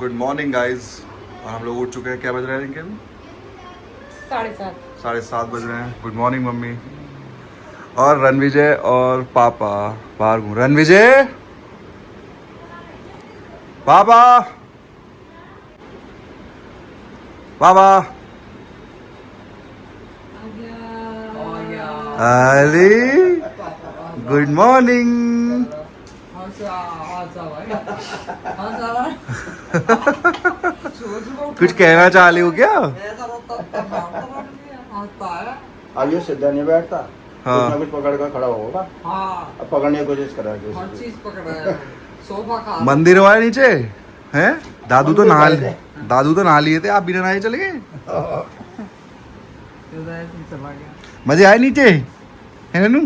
Good morning guys. और हम लोग उठ चुके हैं। क्या बज रहे हैं इनके अभी? 7:30। 7:30 बज रहे हैं। Good morning mummy. और रणविजय और पापा बाहर घूम। रणविजय पापा पापा अली गुड मॉर्निंग। कुछ कहना चाह रही हो क्या? अब ये सीधा नहीं बैठता। हाँ। कुछ ना कुछ पकड़ कर खड़ा होगा। अब पकड़ने की कोशिश करा हर चीज पकड़ा है। सोफा खा मंदिर वाले नीचे हैं। दादू तो मंदिर नहा गए थे। दादू तो नहा लिए थे, आप बिना नहाए चले गए। चला गया। मजे आए नीचे है नू?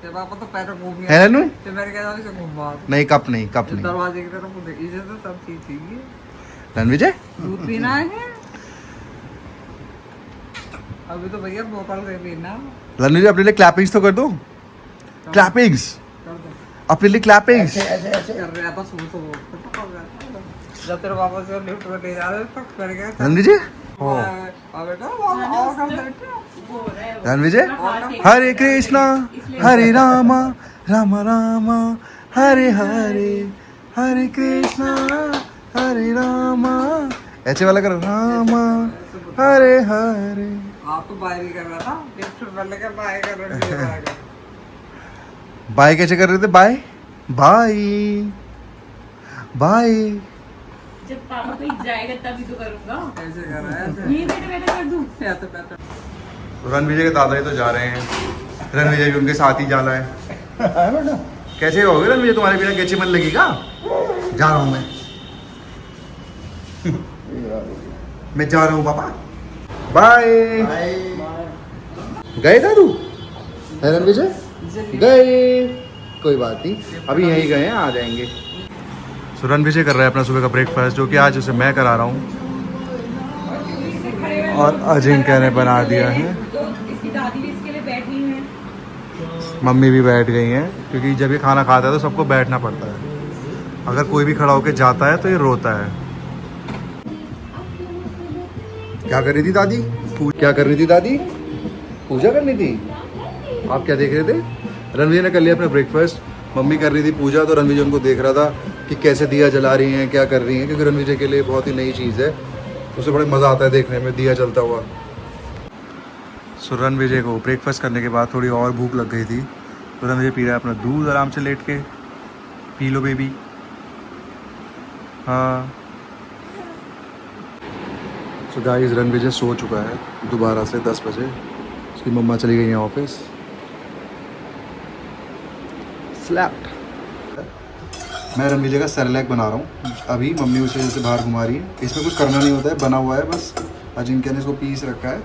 ते पापा तो पैर घूम है गया। नू? ते मेरे कहना से घुमा। नहीं कप नहीं कप नहीं। दरवाजे की तरफ देखी से तो सब चीज थी। रणविजय दूध पीना है। अभी तो भैया बोतल से पीना। रणविजय अपने लिए क्लैपिंग्स तो कर दो। क्लैपिंग्स कर दो। अपने लिए क्लैपिंग्स। ऐसे ऐसे ऐसे कर रहा था सुबह जब तेरे पापा से लिफ्ट में ले जा रहे तो कर गया। रणविजय बेटा और कर बेटा। रणविजय हरे कृष्णा हरे रामा रामा रामा हरे हरे हरे कृष्णा हरे रामा। ऐसे वाला करो रामा हरे हरे। आप तो बाय भी कर रहा था। लिफ्ट में लगे बाय कर रहे थे। बाय कैसे कर रहे थे? Bye bye bye. जब पापा कहीं जाएगा तभी तो करूंगा। ऐसे कर रहा है। ये बैठे बैठे कर दूं। ऐसे बैठे। रणविजय के दादाजी तो जा रहे हैं। रणविजय भी उनके साथ ही जाना है। है बेटा। कैसे रहोगे रणविजय? तुम्हारे बिना कैची मन लगेगा? जा रहा हूँ मैं जा रहा हूँ पापा। बाय। गए दादू? है रणविजय? गए। कोई बात नहीं, अभी यहीं गए हैं, आ जाएंगे। सो रणविजय कर रहा है अपना सुबह का ब्रेकफास्ट, जो कि आज उसे मैं करा रहा हूँ। और अजिंक्य ने बना दिया है। तो इसकी दादी भी इसके लिए बैठी है। मम्मी भी बैठ गई हैं, क्योंकि जब ये खाना खाता है तो सबको बैठना पड़ता है। अगर कोई भी खड़ा होकर जाता है तो ये रोता है। क्या कर रही थी दादी? क्या कर रही थी दादी? पूजा करनी थी। आप क्या देख रहे थे? रणविजय ने कर लिया अपना ब्रेकफास्ट, मम्मी कर रही थी पूजा। तो रणविजय उनको देख रहा था कि कैसे दिया जला रही हैं, क्या कर रही हैं, क्योंकि रणविजय के लिए बहुत ही नई चीज़ है। उसे बड़ा मज़ा आता है देखने में दिया जलता हुआ। सो रणविजय को ब्रेकफास्ट करने के बाद थोड़ी और भूख लग गई थी, तो रणविजय पी रहा है अपना दूध आराम से लेट के। P low baby. हाँ। सो गाइस रणविजय सो चुका है दोबारा से 10 बजे। उसकी मम्मा चली गई हैं ऑफिस। स्लैप्ड। मैं रणविजय का सेरेलैक बना रहा हूँ अभी। मम्मी उसे जैसे बाहर घुमा रही है। इसमें कुछ करना नहीं होता है, बना हुआ है बस। अजिंक्य ने इसको पीस रखा है।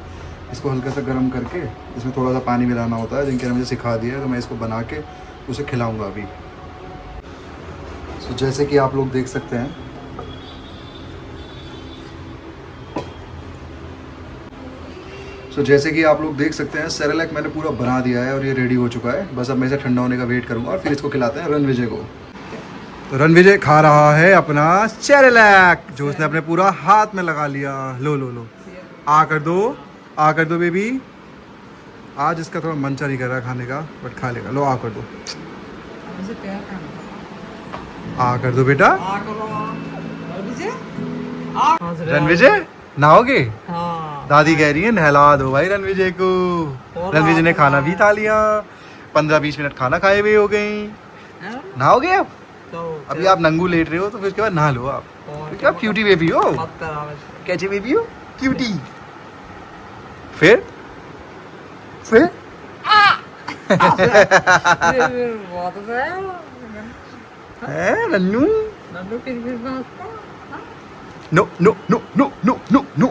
इसको हल्का सा गर्म करके इसमें थोड़ा सा पानी मिलाना होता है। अजिंक्य ने मुझे सिखा दिया है, तो मैं इसको बना के उसे खिलाऊँगा अभी। सो जैसे कि आप लोग देख सकते हैं, जैसे कि आप लोग देख सकते हैं सेरेलैक मैंने पूरा बना दिया है और ये रेडी हो चुका है। बस अब मैं इसे ठंडा होने का वेट करूंगा और फिर इसको खिलाते हैं रणविजय को। तो रणविजय खा रहा है अपना सेरेलैक, जो उसने अपने पूरा हाथ में लगा लिया। लो लो लो, आ कर दो बेबी। आज इसका थोड़ा मन नहीं कर रहा खाने का, बट खा लेगा। लो आ कर दो, मुझे प्यार करना। आ कर दो बेटा। आ करो। रणविजय रणविजय नहाओगे? हाँ। दादी कह रही है नहला दो भाई रणविजय को। रणविजय ने खाना भी खा लिया। 15-20 मिनट खाना खाए हुए हो गई। नहाओगे आप? तो अभी आप नंगू लेट रहे हो, तो फिर उसके बाद नहा लो आप, क्योंकि आप क्यूटी बेबी हो। मत करा वैसे। कैसे बेबी हो? क्यूटी। फिर बहुत है नन्नू। नन्नू फिर बात no no no no no no no.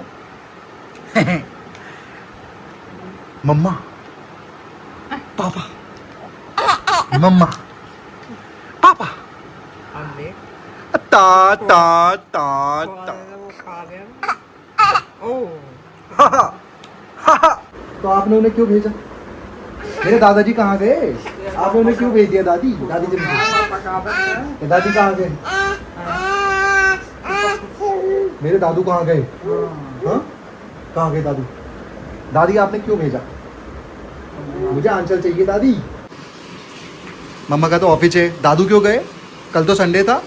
मम्मा पापा मम्मा पापा हमने ता ता ता ता। वो खा लिया। ओ तो आपने उन्हें क्यों भेजा? मेरे दादाजी कहाँ गए? आपने उन्हें क्यों भेज दिया? दादी दादी पका दे। दादी कहाँ गए? मेरे दादू कहाँ गए? हाँ, कहाँ गए दादू? दादी आपने क्यों भेजा? मुझे आंचल चाहिए दादी। मम्मा का तो ऑफिस है, दादू क्यों गए? कल तो संडे था,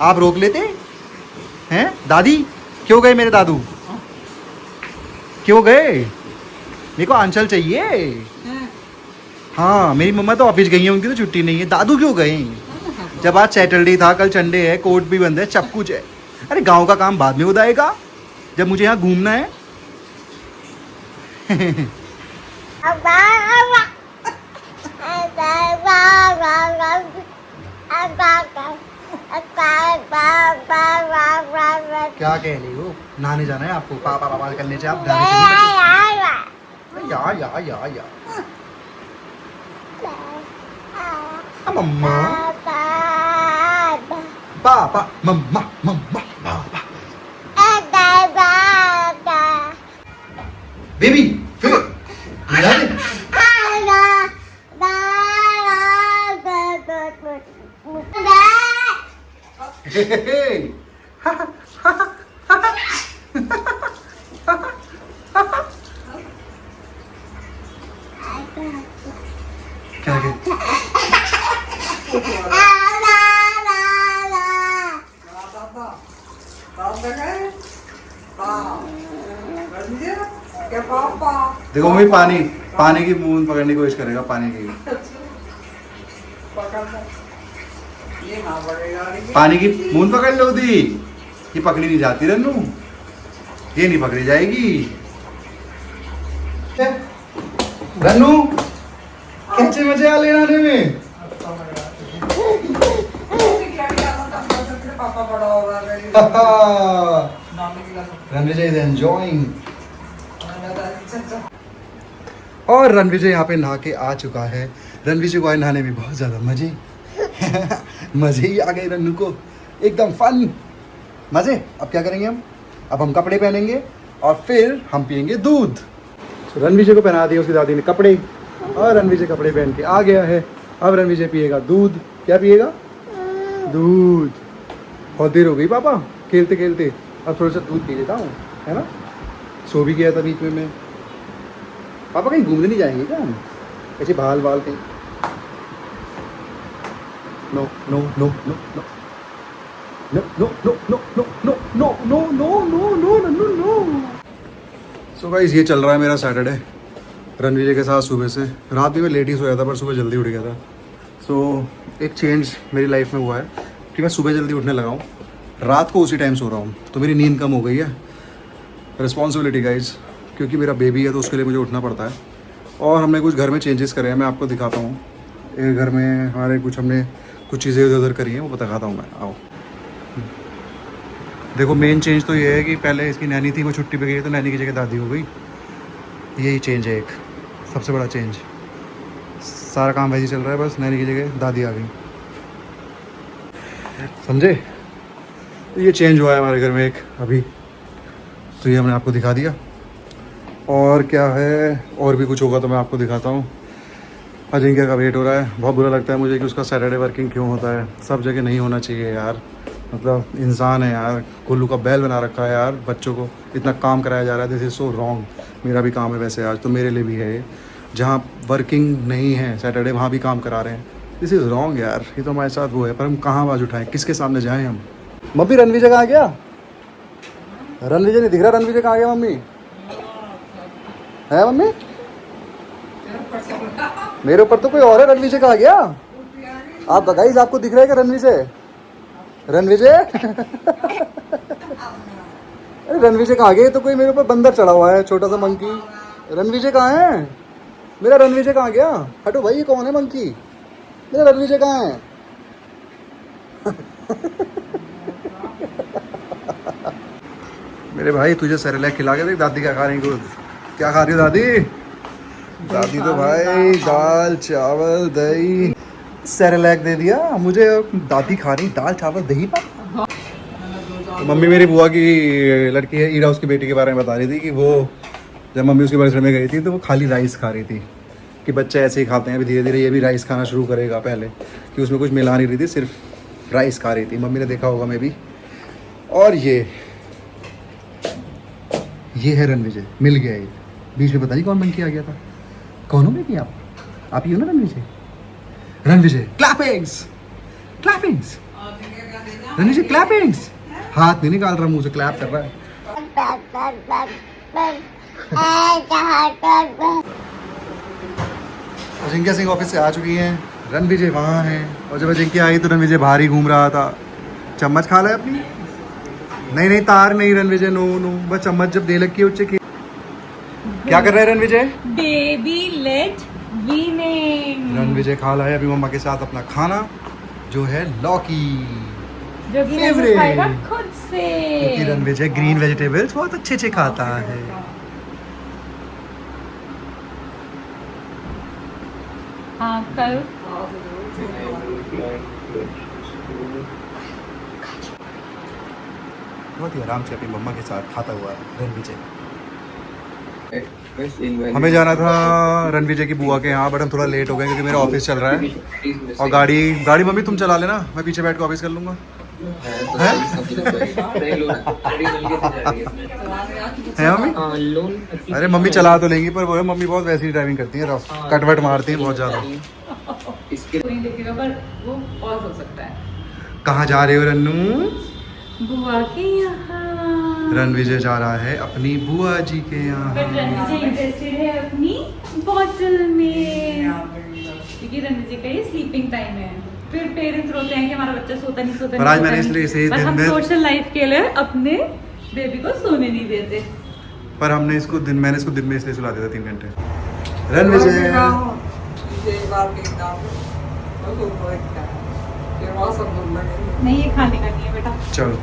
आप रोक लेते हैं। दादी क्यों गए मेरे दादू? क्यों गए? मेरे को आंचल चाहिए। हाँ, मेरी मम्मा तो ऑफिस गई है, उनकी तो छुट्टी नहीं है। दादू क्यों गए? जब आज सैटरडे था, कल संडे है, कोर्ट भी बंद है, सब कुछ है। अरे गांव का काम बाद में उदाएगा, जब मुझे यहाँ घूमना है। क्या कह रही हो? नहाने जाना है आपको? पापा पापा करने से आप नहाने चलिए। या मम्मा पापा मम्मा मम्मा पापा बेबी फिर मिला दे। क्या देखो मम्मी पानी की बूंद पकड़ने की कोशिश करेगा, पानी की बूंद पकड़ लो दी। ये पकड़ी नहीं जाती रन्नू, ये नहीं पकड़ी जाएगी। रन्नू कैसे मजे आ लेने में? Ranvijay is enjoying. और रणविजय यहाँ पे नहा के आ चुका है। रणविजय को आए नहाने में बहुत ज़्यादा मजे मजे ही आ गए रन्नू को, एकदम फन मजे। अब क्या करेंगे हम? अब हम कपड़े पहनेंगे और फिर हम पियेंगे दूध। तो रणविजय को पहना दिया उसकी दादी ने कपड़े, और रणविजय कपड़े पहन के आ गया है। अब रणविजय पिएगा दूध। क्या पिएगा? दूध। बहुत देर हो गई पापा खेलते खेलते, अब थोड़ा सा दूध पी लेता हूँ, है ना। सो भी गया था बीच में मैं। पापा कहीं घूमने नहीं जाएंगे क्या हम? ऐसे बाल बाल कहीं? No no no no no no no no no no no no no no no no no no. So guys, ये चल रहा है मेरा सैटरडे रणविजय के साथ। सुबह से रात में मैं लेट ही सोया था, पर सुबह जल्दी उठ गया था। सो एक चेंज मेरी लाइफ में हुआ है कि मैं सुबह जल्दी उठने लगा हूँ, रात को उसी टाइम सो रहा हूँ, तो मेरी नींद कम हो गई है। रिस्पॉन्सिबिलिटी गाइस, क्योंकि मेरा बेबी है तो उसके लिए मुझे उठना पड़ता है। और हमने कुछ घर में चेंजेस करे हैं, मैं आपको दिखाता हूँ। एक घर में हमारे हमने कुछ चीज़ें इधर उधर करी हैं, वो दिखाता हूँ मैं। आओ देखो, मेन चेंज तो ये है कि पहले इसकी नैनी थी, वो छुट्टी पे गई तो नैनी की जगह दादी हो गई। यही चेंज है एक सबसे बड़ा चेंज। सारा काम वैसे चल रहा है, बस नैनी की जगह दादी आ गई, समझे। ये चेंज हुआ है हमारे घर में एक अभी, तो ये हमने आपको दिखा दिया। और क्या है, और भी कुछ होगा तो मैं आपको दिखाता हूँ। अजिंक्य का वेट हो रहा है। बहुत बुरा लगता है मुझे कि उसका सैटरडे वर्किंग क्यों होता है। सब जगह नहीं होना चाहिए यार, मतलब इंसान है यार, कोल्लू का बैल बना रखा है यार। बच्चों को इतना काम कराया जा रहा है, दिस इज़ सो रॉन्ग। मेरा भी काम है वैसे, आज तो मेरे लिए भी है ये। जहाँ वर्किंग नहीं है सैटरडे, वहाँ भी काम करा रहे हैं, दिस इज़ रॉन्ग यार। ये तो हमारे साथ वो है, पर हम कहाँ आवाज़ उठाएं, किसके सामने जाएँ हम? मम्मी रणविजय कहाँ गया? रणविजय नहीं दिख रहा। रणविजय कहाँ गया मम्मी? है मम्मी? मेरे ऊपर तो कोई और है। रणविजय कहाँ गया? आप गाइस, आपको दिख रहा है क्या रणविजय? रणविजय अरे रणविजय कहाँ गया? तो कोई मेरे ऊपर बंदर चढ़ा हुआ है, छोटा सा मंकी। रणविजय कहाँ है? मेरा रणविजय कहाँ गया? हटो भाई, ये कौन है मंकी? मेरा रणविजय कहाँ है? मेरे भाई, तुझे सेरेलैक खिला के देख दादी क्या खा रही है। क्या खा रही हो दादी? दादी तो भाई दाल चावल दही सेरेलैक दे दिया मुझे। दादी खा रही दाल चावल दही पर। तो मम्मी मेरी बुआ की लड़की है, ईरा, उसकी बेटी के बारे में बता रही थी कि वो जब मम्मी उसके बर्थडे में गई थी तो वो खाली राइस खा रही थी, कि बच्चे ऐसे ही खाते हैं। अभी धीरे धीरे ये भी राइस खाना शुरू करेगा, पहले कि उसमें कुछ मिला नहीं रही थी, सिर्फ राइस खा रही थी। मम्मी ने देखा होगा मैं भी। और ये ये है रणविजय, मिल गया ये। बीच में पता नहीं कौन बन के आ गया था। कौन हो बेबी आप ही हो ना Ranvijay? Ranvijay clappings, clappings, Ranvijay clappings. हाथ नहीं निकाल रहा, मुंह से क्लैप कर रहा है। अजिंक्य सिंह ऑफिस से आ चुकी हैं, रणविजय वहाँ हैं। और जब अजिंक्य आई तो रणविजय बाहर ही घूम रहा था। चम्मच खा ला है अपनी? नहीं तार नहीं रणविजय, नो नो, बस चम्मच जब दे लगी उच्चे की। क्या कर रहा है Ranvijay? Baby led weaning. Ranvijay खा रहा है अभी मम्मा के साथ अपना खाना, जो है लौकी, जो कि Favorite. खाएगा खुद से। क्योंकि रणविजय ग्रीन वेजिटेबल्स बहुत अच्छे से खाता है। हाँ कल बहुत ही आराम से अपनी मम्मा के साथ खाता हुआ रणविजय। हमें जाना था रणविजय की बुआ के यहाँ, बट हम थोड़ा लेट हो गए क्योंकि मेरा ऑफिस चल रहा है। और गाड़ी मम्मी तुम चला लेना, मैं पीछे बैठ के ऑफिस कर लूँगा। है मम्मी? अरे मम्मी चला तो लेंगी, पर वो है मम्मी बहुत वैसी ड्राइविंग करती है, रफ कटवट मारती है बहुत ज़्यादा। नहीं देखेगा पर वो पॉज हो सकता है। कहाँ जा रहे हो रन्नू? बुआ के यहाँ। रणविजय जा रहा है अपनी बुआ जी के यहाँ। बट रणविजय इंटरेस्टेड है अपनी बॉटल में, क्योंकि रणविजय का ये स्लीपिंग टाइम है। फिर पेरेंट्स रोते हैं कि हमारा बच्चा सोता नहीं। पर आज मैंने इसलिए इसे बस दिन हम में, सोशल लाइफ के लिए अपने बेबी को सोने नहीं देते। पर मैंने इसको दिन में इसलिए सुला दिया था 3 घंटे। रणविजय नहीं ये खाने का नहीं है बेटा। चलो,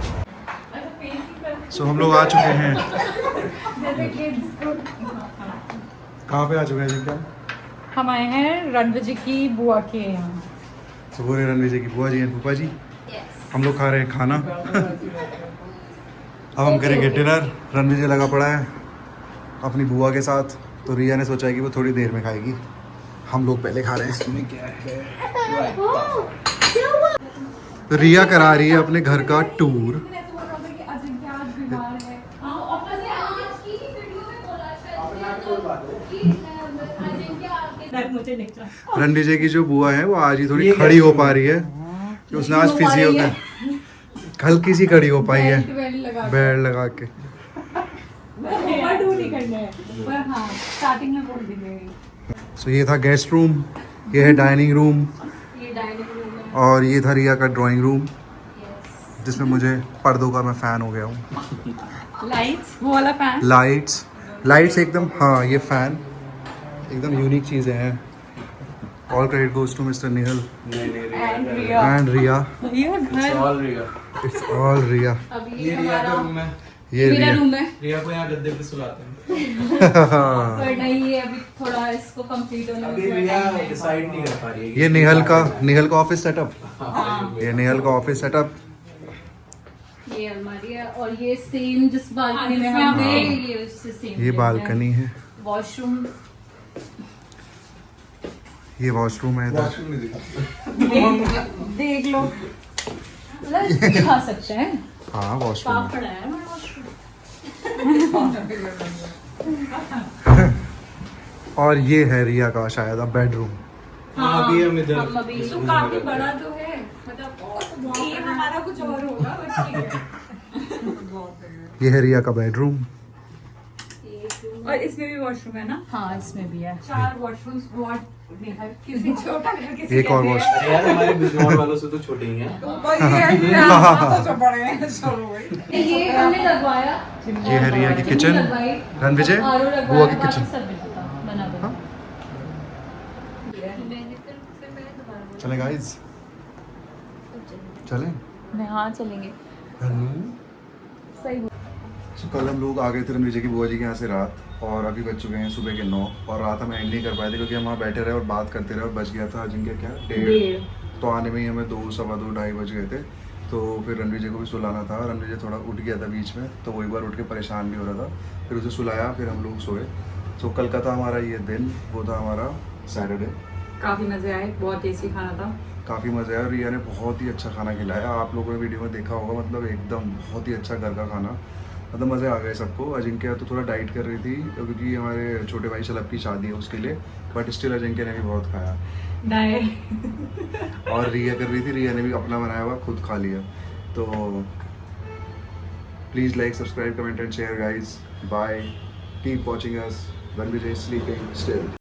सो हम लोग आ चुके हैं। जैसे kids को कहाँ पे आ चुके हैं जी? क्या हम आए हैं रणविजय की बुआ के यहाँ। तो बोले रणविजय की बुआ जी एंड फूफा जी। हम लोग खा रहे हैं खाना। अब हम करेंगे डिनर। रणविजय लगा पड़ा है अपनी बुआ के साथ, तो रिया ने सोचा है कि वो थोड़ी देर में खाएगी। हम लोग पहले खा रहे हैं। इसमें क्या है? तो रिया करा रही है अपने घर का टूर। रणविजय की जो बुआ है वो आज ही थोड़ी खड़ी हो पा रही है, कि उसने आज फिजियो का हल्की सी खड़ी हो पाई है बेल्ट लगा के। सो ये था गेस्ट रूम, ये है डाइनिंग रूम, और ये था रिया का ड्राइंग रूम, जिसमें मुझे पर्दों का मैं फैन हो गया हूँ। लाइट्स, वो वाला फैन। लाइट्स एकदम, हाँ ये फैन एकदम यूनिक चीज़ें हैं। All credit goes to mister Nihal and Riya. It's all Riya. ये रिया का रूम है। ये मेरा रूम है। रिया को यहाँ गद्दे पे सुलाते हैं। पर नहीं, ये अभी थोड़ा इसको कंप्लीट होने में अभी थोड़ा रिया time लगेगा। डिसाइड नहीं कर पा रही है। ये निहल का ऑफिस सेटअप। ये निहल का ऑफिस सेटअप। ये अलमारी है और ये सेम जिस बालकनी में हम थे, ये उससे सेम। ये बालकनी है, वॉशरूम। ये वॉशरूम है इधर। देख लो, मतलब इसको खा सकते हैं। हाँ वॉशरूम साफ है। पड़ा है हमारा वॉशरूम। और ये है रिया का शायद अब बेडरूम। हाँ, अभी हम इधर हम अभी तो काफी बड़ा तो है, मतलब ये हमारा कुछ और होगा बट ठीक है। ये है रिया का बेडरूम। और इसमें भी वॉशरूम है ना? हाँ इसमें भी है। 4 वॉशरूम्स। बहुत किसी छोटा घर, किसी एक और वॉश। अरे यार हमारे बिजनौर वालों से तो छोटे ही हैं। ये हमने लगवाया। ये है रिया की किचन। रणविजय बुआ की किचन। चले गाइस, चलें। हाँ चलेंगे। सही। So, कल हम लोग आ गए थे रणविजय की बुआ जी के यहाँ से रात, और अभी बज चुके हैं सुबह के 9, और रात हम एंड नहीं कर पाए थे क्योंकि हम वहाँ बैठे रहे और बात करते रहे, और बज गया था जिनके क्या 1:30। तो आने में ही हमें 2, सवा 2, 2:30 बज गए थे। तो फिर रणविजय को भी सुलाना था। रणविजय थोड़ा उठ गया था बीच में, तो वो एक बार उठ के परेशान भी हो रहा था। फिर उसे सुलाया, फिर हम लोग सोए। तो कल का था हमारा ये दिन, वो था हमारा सैटरडे। काफी मजे आए, बहुत टेस्टी खाना था। काफ़ी मज़ा आया, और रिया ने बहुत ही अच्छा खाना खिलाया। आप लोगों ने वीडियो में देखा होगा, मतलब एकदम बहुत ही अच्छा घर का खाना। मतलब मज़े आ गए सबको। अजिंक्य तो थोड़ा डाइट कर रही थी क्योंकि हमारे छोटे भाई शलभ की शादी है उसके लिए, बट स्टिल अजिंक्य ने भी बहुत खाया। डाइट। और रिया कर रही थी, रिया ने भी अपना बनाया हुआ खुद खा लिया। तो please like, subscribe, comment and share guys. Bye, keep watching us. Ranveer is sleeping still.